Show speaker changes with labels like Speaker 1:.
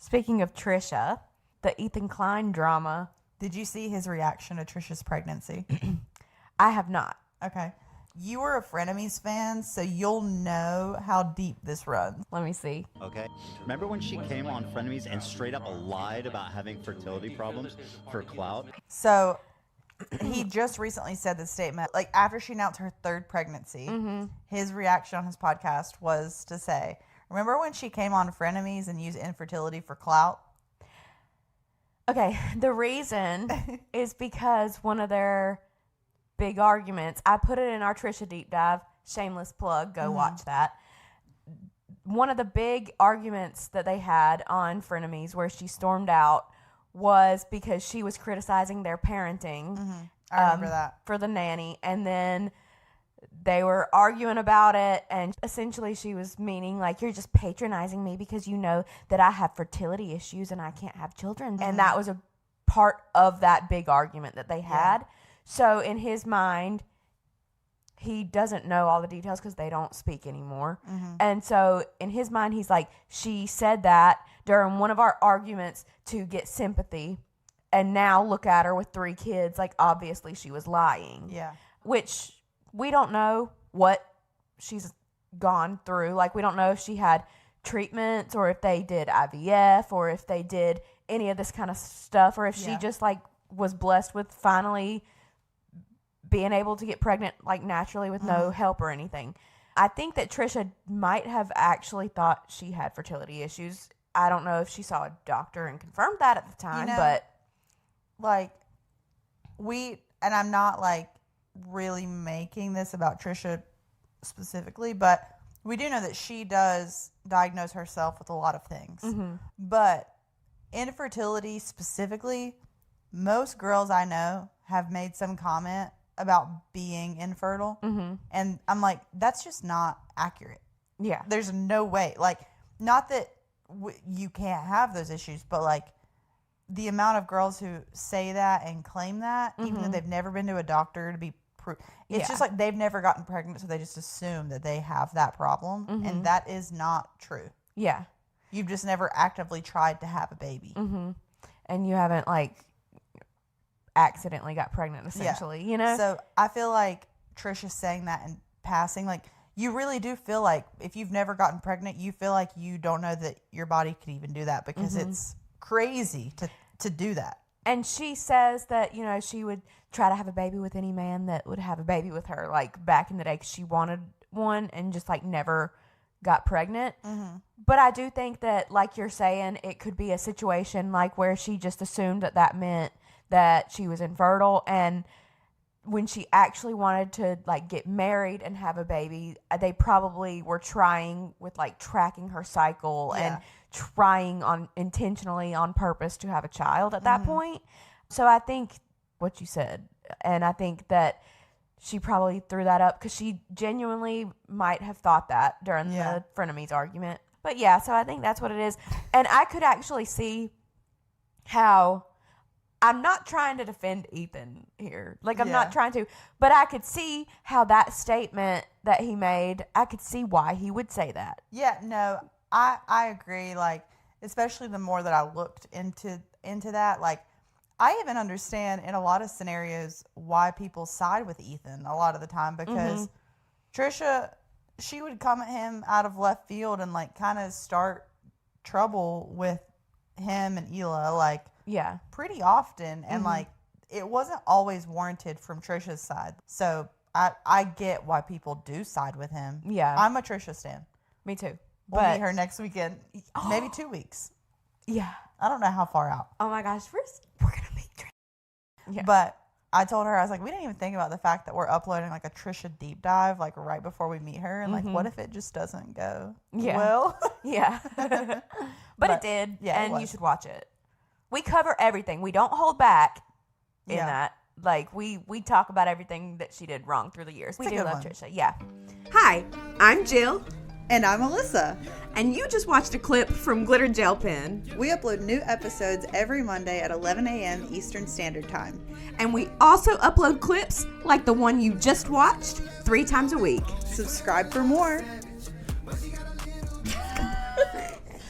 Speaker 1: Speaking of Trisha, the Ethan Klien drama.
Speaker 2: Did you see his reaction to Trisha's pregnancy?
Speaker 1: I have not.
Speaker 2: Okay. You were a Frenemies fan, so you'll know how deep this runs.
Speaker 1: Let me see.
Speaker 3: Okay. Remember when she came on Frenemies and straight up lied about having fertility problems for clout?
Speaker 2: So he just recently said this statement. Like, after she announced her third pregnancy, his reaction on his podcast was to say, remember when she came on Frenemies and used infertility for clout?
Speaker 1: Okay, the reason is because one of their big arguments, I put it in our Trisha deep dive, shameless plug, go watch that. One of the big arguments that they had on Frenemies where she stormed out was because she was criticizing their parenting.
Speaker 2: I remember that.
Speaker 1: For the nanny, and then they were arguing about it, and essentially she was meaning like, you're just patronizing me because you know that I have fertility issues and I can't have children. And that was a part of that big argument that they had. So in his mind, he doesn't know all the details because they don't speak anymore. And so in his mind, he's like, she said that during one of our arguments to get sympathy, and now look at her with 3 kids. Like, obviously she was lying.
Speaker 2: Yeah.
Speaker 1: Which we don't know what she's gone through. Like, we don't know if she had treatments or if they did IVF or if they did any of this kind of stuff, or if she just like was blessed with finally being able to get pregnant like naturally with no help or anything. I think that Trisha might have actually thought she had fertility issues. I don't know if she saw a doctor and confirmed that at the time, but
Speaker 2: like, and I'm not like really making this about Trisha specifically, but we do know that she does diagnose herself with a lot of things. But infertility specifically, most girls I know have made some comment about being infertile. And I'm like, that's just not accurate.
Speaker 1: yeah.
Speaker 2: There's no way. Like, not that you can't have those issues, but like the amount of girls who say that and claim that, even though they've never been to a doctor to be it's just like they've never gotten pregnant, so they just assume that they have that problem. And that is not true.
Speaker 1: Yeah.
Speaker 2: You've just never actively tried to have a baby.
Speaker 1: And you haven't like accidentally got pregnant, essentially, you know?
Speaker 2: So I feel like Trisha saying that in passing, like, you really do feel like if you've never gotten pregnant, you feel like you don't know that your body could even do that, because it's crazy to do that.
Speaker 1: And she says that, you know, she would try to have a baby with any man that would have a baby with her, like back in the day, 'cause she wanted one and just like never got pregnant. But I do think that, like you're saying, it could be a situation like where she just assumed that that meant that she was infertile, and when she actually wanted to like get married and have a baby, they probably were trying with like tracking her cycle and trying on intentionally on purpose to have a child at that point. So I think what you said, and I think that she probably threw that up because she genuinely might have thought that during the frenemies argument. But yeah, so I think that's what it is. And I could actually see how, I'm not trying to defend Ethan here. Like, I'm not trying to. But I could see how that statement that he made, I could see why he would say that.
Speaker 2: Yeah, no, I agree. Like, especially the more that I looked into that, like, I even understand in a lot of scenarios why people side with Ethan a lot of the time, because Trisha, she would come at him out of left field and like kind of start trouble with him and Hila, like, pretty often. And like, it wasn't always warranted from Trisha's side. So I get why people do side with him.
Speaker 1: Yeah.
Speaker 2: I'm a Trisha stan.
Speaker 1: Me too.
Speaker 2: We'll meet her next weekend. Maybe 2 weeks.
Speaker 1: Yeah.
Speaker 2: I don't know how far out.
Speaker 1: Oh my gosh. First, we're going to meet Trisha.
Speaker 2: Yeah. But I told her, I was like, we didn't even think about the fact that we're uploading like a Trisha deep dive, like right before we meet her. And like, what if it just doesn't go well?
Speaker 1: Yeah. but it did.
Speaker 2: Yeah,
Speaker 1: and you should watch it. We cover everything. We don't hold back in that. Like, we talk about everything that she did wrong through the years. We do love Trisha. Yeah.
Speaker 4: Hi, I'm Jill.
Speaker 2: And I'm Alyssa.
Speaker 4: And you just watched a clip from Glitter Gel Pen.
Speaker 2: We upload new episodes every Monday at 11 a.m. Eastern Standard Time.
Speaker 4: And we also upload clips like the one you just watched 3 times a week.
Speaker 2: Subscribe for more.